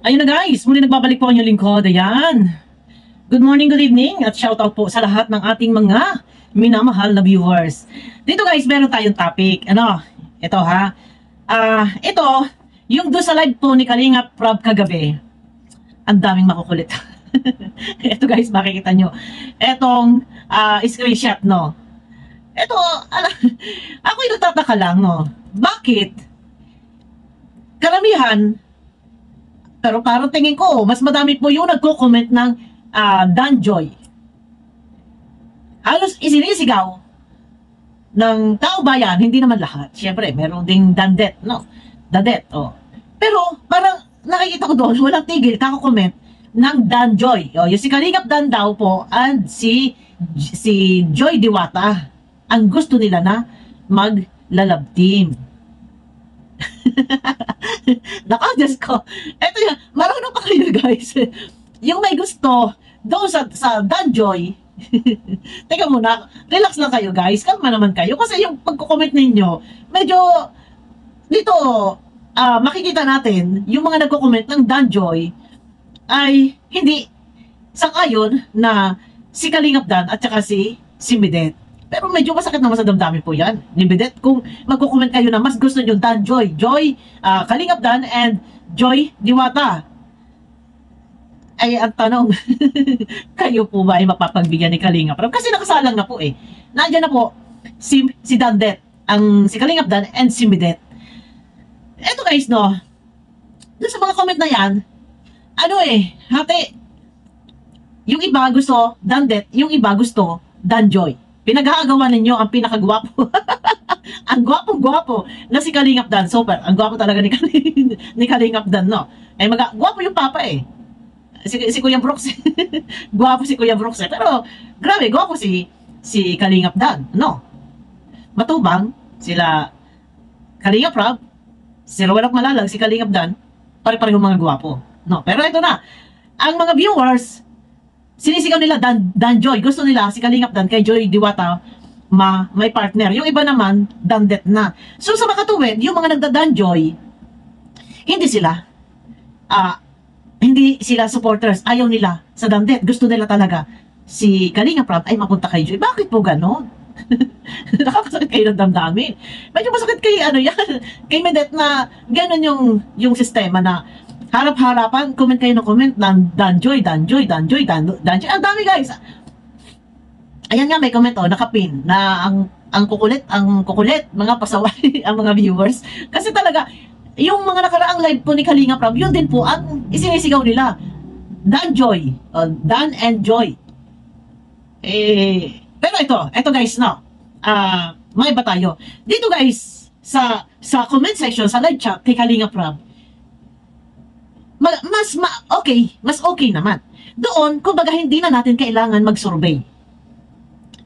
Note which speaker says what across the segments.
Speaker 1: Ayun na guys, muli nagbabalik po ang inyong lingkod. Ayan. Good morning, good evening, at shoutout po sa lahat ng ating mga minamahal na viewers. Dito guys, meron tayong topic. Ito ha. Ito, yung doon sa live po ni Kalingap Rob kagabi. Ang daming makukulit. Ito guys, makikita nyo. Etong screenshot, no. Ito, ako'y nagtataka lang, no. Bakit? Karamihan, pero parang tingin ko, mas madami po yung nagko-comment ng Danjoy. Halos isinisigaw ng tao bayan, hindi naman lahat. Siyempre, meron ding Dandet, no? Dandet, oh. Pero, parang nakikita ko doon, walang tigil, kako-comment ng Danjoy. Oh, yung si Kalingap Dan daw po, and si Joy Diwata. Ang gusto nila na mag-lalab team. Naka-Diyos ko. Eto yan, marunong pa kayo guys. Yung may gusto, doon sa Danjoy, teka muna, relax lang kayo guys, kalma naman kayo. Kasi yung pagko-comment ninyo, medyo, dito, makikita natin, yung mga nagko-comment ng Danjoy, ay hindi sang-ayon na si Kalingap Dan at saka si Midet. Pero medyo masakit naman sa damdamin po yan. Ni Bidet, kung magko-comment kayo na mas gusto nyo Danjoy, Kalingap Dan, and Joy Diwata. Ay, ang tanong, kayo po ba ay mapapagbigyan ni Kalingap? Kasi nakasalang na po eh. Nandiyan na po si Dandet, si Kalingap Dan, and si Bidet. Eto guys, no, doon sa mga comment na yan, hati, yung iba gusto Dandet, yung iba gusto Danjoy. Pinag-aagawan ninyo ang pinakagwapo. Ang gwapo-gwapo na si Kalingap Dan. Super, ang gwapo talaga ni Kalingap Dan, no? Gwapo yung papa eh. Si Kuya Brooks. Gwapo si Kuya Brooks eh. Pero, grabe, gwapo si Kalingap Dan, no? Matubang, sila Kalingap Rob, si Rowelok Malalag, si Kalingap Dan, pare-parehong mga gwapo. No, pero ito na. Ang mga viewers, sinisigaw nila Danjoy. Gusto nila si Kalingap Dan kay Joy Diwata may partner. Yung iba naman, Dandet na. So sa makatuwid, yung mga nagda-Danjoy, hindi sila supporters. Ayaw nila sa Dandet. Gusto nila talaga si Kalingap Rob ay mapunta kay Joy. Bakit po ganon? Nakakasakit kayo ng damdamin. Medyo masakit kay kay Medet na ganon yung sistema na harap-harapan, comment kayo ng comment ng Danjoy. Ang dami guys. Ayan nga, may comment nakapin na ang kukulit, mga pasaway, ang mga viewers. Kasi talaga, yung mga nakaraang live po ni Kalingap Rob, yun din po ang isinisigaw nila. Danjoy. Dan and Joy. Pero ito guys, no. May iba tayo. Dito guys, sa comment section, sa live chat kay Kalingap Rob, mas okay naman. Doon, kumbaga hindi na natin kailangan mag-survey.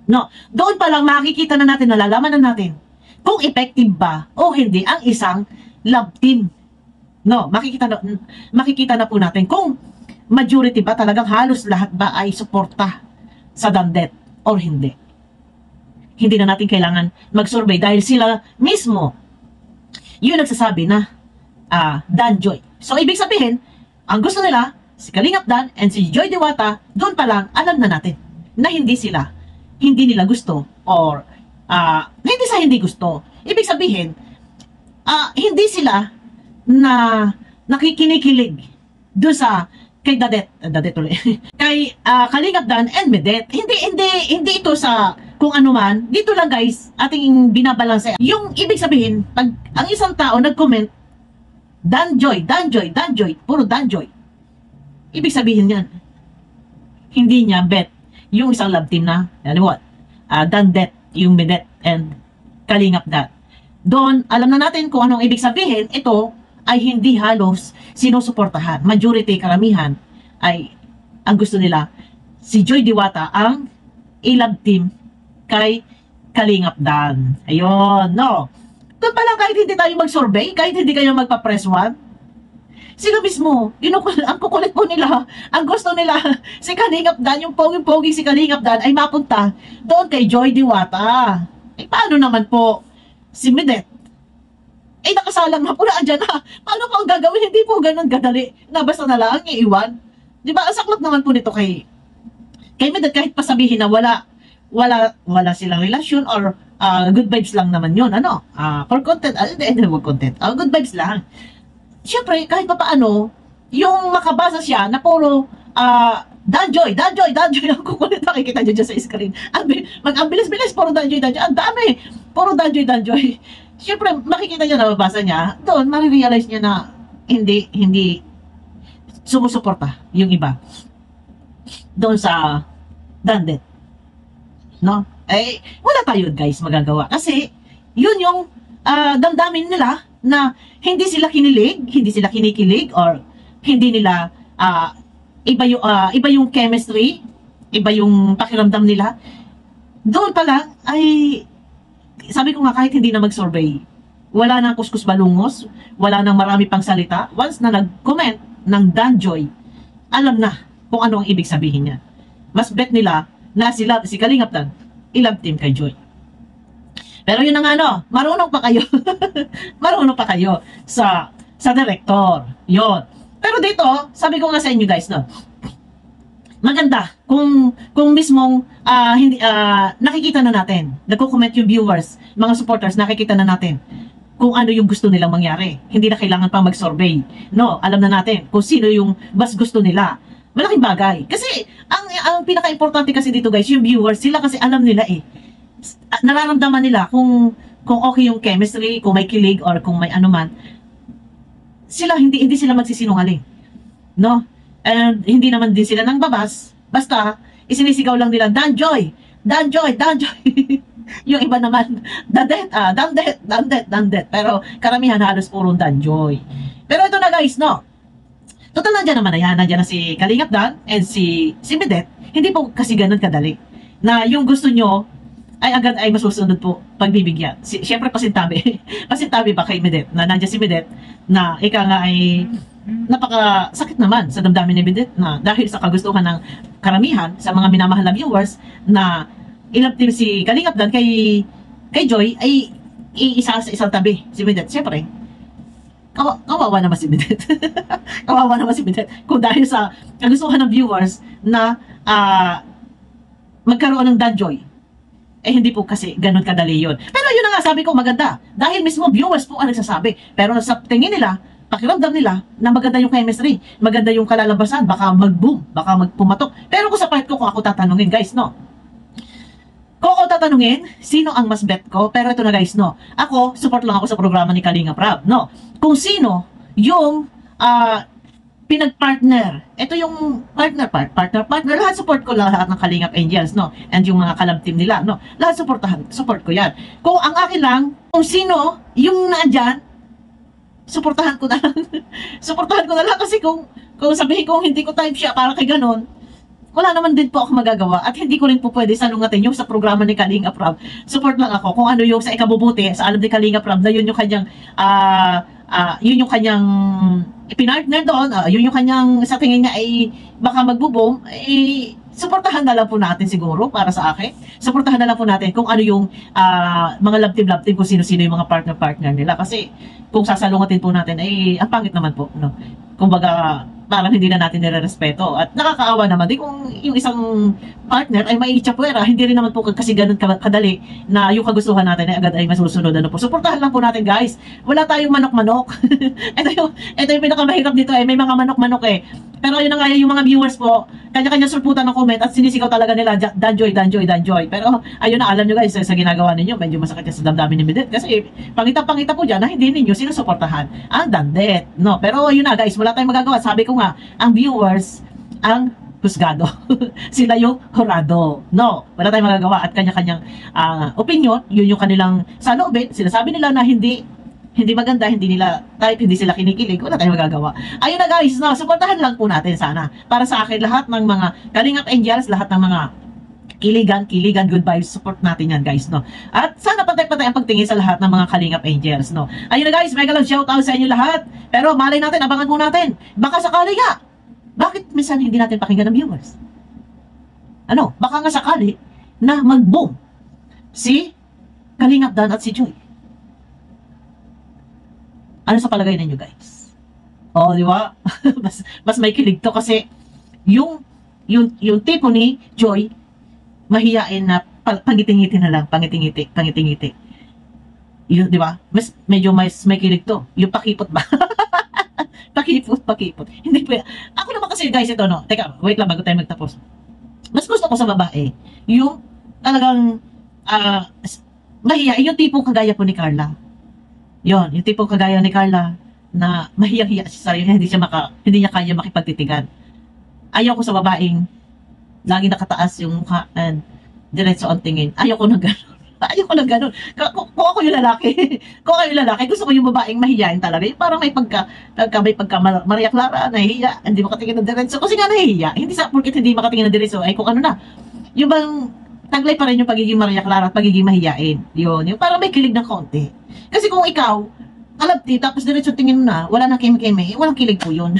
Speaker 1: No, doon pa lang makikita na natin, nalalaman na natin kung effective ba o hindi ang isang love team. No, makikita na po natin kung majority ba, talagang halos lahat ba ay suporta sa Dandet or hindi. Hindi na natin kailangan mag-survey dahil sila mismo yung nagsasabi na Danjoy. So, ibig sabihin, ang gusto nila, si Kalingap Dan and si Joy Diwata, doon pa lang, alam na natin na hindi nila gusto or hindi gusto. Ibig sabihin, hindi sila na nakikinikilig doon sa kay Dadet ulit. Kay Kalingap Dan and Medet. Hindi ito sa kung ano man. Dito lang guys, ating binabalanse. Yung ibig sabihin, pag ang isang tao nag-comment, Danjoy, puro Danjoy. Ibig sabihin yan, hindi niya bet yung isang love team na, Dandet, yung Medet, and Kalingap Dan. Doon, alam na natin kung anong ibig sabihin, ito ay hindi halos sinusuportahan. Majority, karamihan, ay ang gusto nila, si Joy Diwata ang i-love team kay Kalingap Dan. Ayun, no? Doon pala kahit hindi tayo mag-survey, kahit hindi kayo magpa-press 1, sila mismo, ang kukulit po nila, ang gusto nila, si Kalingap Dan, yung poging-pogi si Kalingap Dan ay mapunta doon kay Joy Diwata. Paano naman po si Medet? Eh, nakasalang na po na, andyan na. Paano po ang gagawin? Hindi po ganun kadali na basta na lang iiwan. Di ba? Ang saklap naman po nito kay Medad, kahit pasabihin na wala silang relasyon or good vibes lang naman yun. Ano? For content, hindi, wag content. Good vibes lang. Siyempre, kahit pa paano, yung makabasa siya na puro Danjoy, ang kukulit nakikita nyo dyan sa screen. Ang bilis-bilis, puro Danjoy. Ang dami, puro Danjoy. Siyempre, makikita niya, nababasa niya, doon, marirealize niya na hindi sumusuporta yung iba doon sa Dandet. No? Eh, wala tayo guys magagawa. Kasi, yun yung damdamin nila na hindi sila kinikilig, or hindi nila iba yung chemistry, iba yung pakiramdam nila. Doon pa lang ay sabi ko nga, kahit hindi na mag-survey, wala nang kuskus balungos, wala nang marami pang salita. Once na nag-comment ng Danjoy, alam na kung ano ang ibig sabihin niya. Mas bet nila na si Kalingap Dan, i-love team kay Joy. Pero yun na nga, marunong pa kayo. Marunong pa kayo sa director. Yun. Pero dito, sabi ko nga sa inyo guys, maganda kung mismong hindi nakikita na natin, nagko-comment yung viewers, mga supporters, nakikita na natin kung ano yung gusto nilang mangyari. Hindi na kailangan pang mag-survey. No, alam na natin kung sino yung mas gusto nila. Malaking bagay. Kasi ang pinaka-importante kasi dito guys, yung viewers, sila kasi alam nila nararamdaman nila kung okay yung chemistry, kung may kilig or kung may anuman. Sila hindi sila magsisinungaling. No? And hindi naman din sila nang babas. Basta, isinisigaw lang nila, Danjoy! Yung iba naman, Dandet. Pero karamihan halos purong Danjoy. Pero ito na guys, total nandiyan naman na yan. Nandiyan na si Kalingap Dan and si Medet. Hindi po kasi ganun kadali. Na yung gusto nyo, ay agad ay masusunod po pagbibigyan. Siyempre pasintabi. Pasintabi ba kay Medet? Na nandiyan si Medet na ika nga ay napakasakit naman sa damdamin ni Medet na dahil sa kagustuhan ng karamihan sa mga minamahal na viewers na i-love team si Kalingap Dan kay Joy ay iisa sa isang tabi si Medet. Siyempre, kawawa naman si Medet. Kawawa naman si Medet kung dahil sa kagustuhan ng viewers na magkaroon ng Danjoy. Hindi po kasi ganun kadali yun. Pero yun na nga, sabi ko maganda. Dahil mismo viewers po ang nagsasabi. Pero sa tingin nila, pakiramdam nila na maganda yung chemistry, maganda yung kalalabasan, baka mag-boom, baka magpumatok. Pero kung sa part ko, kung ako tatanungin, guys, kung ako tatanungin, sino ang mas bet ko? Pero ito na guys, ako, support lang ako sa programa ni Kalingap Rab, Kung sino yung pinag-partner. Ito yung partner, lahat support ko, lahat ng Kalingap Angels, and yung mga kalab team nila, lahat support ko yan. Kung ang akin lang, kung sino yung nandyan, suportahan ko na lang. Suportahan ko na lang kasi kung sabihin ko hindi ko type siya para kay ganon, wala naman din po ako magagawa at hindi ko rin po pwede salungatin yung sa programa ni Kalingap Rab. Support lang ako kung ano yung sa ikabubuti sa alam ni Kalingap Rab na yun yung kanyang ipinartner doon, yun yung kanyang sa tingin niya ay baka magbo-boom, suportahan na lang po natin siguro para sa akin. Suportahan na lang po natin kung ano yung mga love team kung sino-sino yung mga partner nila kasi kung sasalungatin po natin ay ang pangit naman po, kumbaga parang hindi na natin nire-respeto at nakakaawa naman din kung yung isang partner ay may itsapuera, hindi rin naman po kasi ganun kadali na yung kagustuhan natin ay agad ay masusunod po. Suportahan lang po natin guys, wala tayong manok-manok. ito yung pinakamahirap dito may mga manok-manok pero ayun na nga yung mga viewers po, kanya-kanya sulputan ng comment at sinisigaw talaga nila Danjoy. Pero ayun na, alam nyo guys, sa ginagawa ninyo, medyo masakit sa damdamin ni Medet kasi pangita po dyan na hindi ninyo sinusuportahan ang Dandet. Pero ayun na guys, wala tayong magagawa. Sabi ko nga, ang viewers, ang husgado. Sila yung horado. Wala tayong magagawa at kanya-kanyang opinion, yun yung kanilang saloobin. Sinasabi nila na hindi maganda, hindi nila type, hindi sila kinikilig, wala tayong magagawa. Ayun na guys, suportahan lang po natin sana. Para sa akin, lahat ng mga Kalingap Angels, lahat ng mga kiligan, good vibes, support natin yan guys, At sana pantay-pantay ang pagtingin sa lahat ng mga Kalingap Angels, Ayun na guys, mega love shoutout sa inyo lahat. Pero malay natin, abangan po natin. Baka sakali nga, bakit minsan hindi natin pakinggan ng viewers? Baka nga sakali na mag-boom si Kalingap Dan at si Joy. Ano sa palagay ninyo, guys? Oh, di ba? mas may kilig to kasi yung tipo ni Joy, mahiyain na pangiting-ngiti na lang, pangiting-ngiti. Yun, di ba? Medyo may kilig to. Yung pakipot ba? pakipot. Hindi po. Ako naman kasi guys ito no. Teka, wait lang bago tayo magtapos. Mas gusto ko sa babae, yung talagang mahiyain, yung tipong kagaya po ni Carla. Yon, yung tipong kagaya ni Carla na mahiyang-hiya sa sarili, hindi niya kaya makipagtitigan. Ayaw ko sa babaeng lagi nakataas yung mukha and diretso ang tingin. Ayaw ko ng gano'n. Ayaw ko ng gano'n. Kung ako yung lalaki, kung ako yung lalaki, gusto ko yung babaeng mahiyain talaga. Yung parang may pagka Maria Clara, nahihiya, hindi makatingin ng diretso. Kasi nga nahihiya. Hindi sa porket hindi makatingin ng diretso, ay kung ano na. Yung bang taglay pa rin yung pagiging Maria Clara at pagiging mahiyain. Yun. Yung parang may kilig ng konti. Kasi kung ikaw, alabti, tapos diretso tingin mo na, wala nang keme-keme, walang kilig po yun.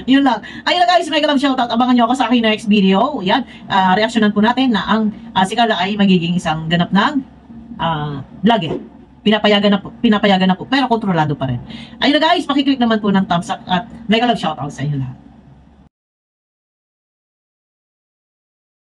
Speaker 1: Yun lang. Ayun lang guys, mega love shoutout. Abangan nyo ako sa aking next video. Yan, reaksyonan po natin na ang si Carla ay magiging isang ganap ng vlogger. Pinapayagan na po, pero kontrolado pa rin. Ayun na guys, pakiclick naman po ng thumbs up at mega love shoutout sa inyo lahat.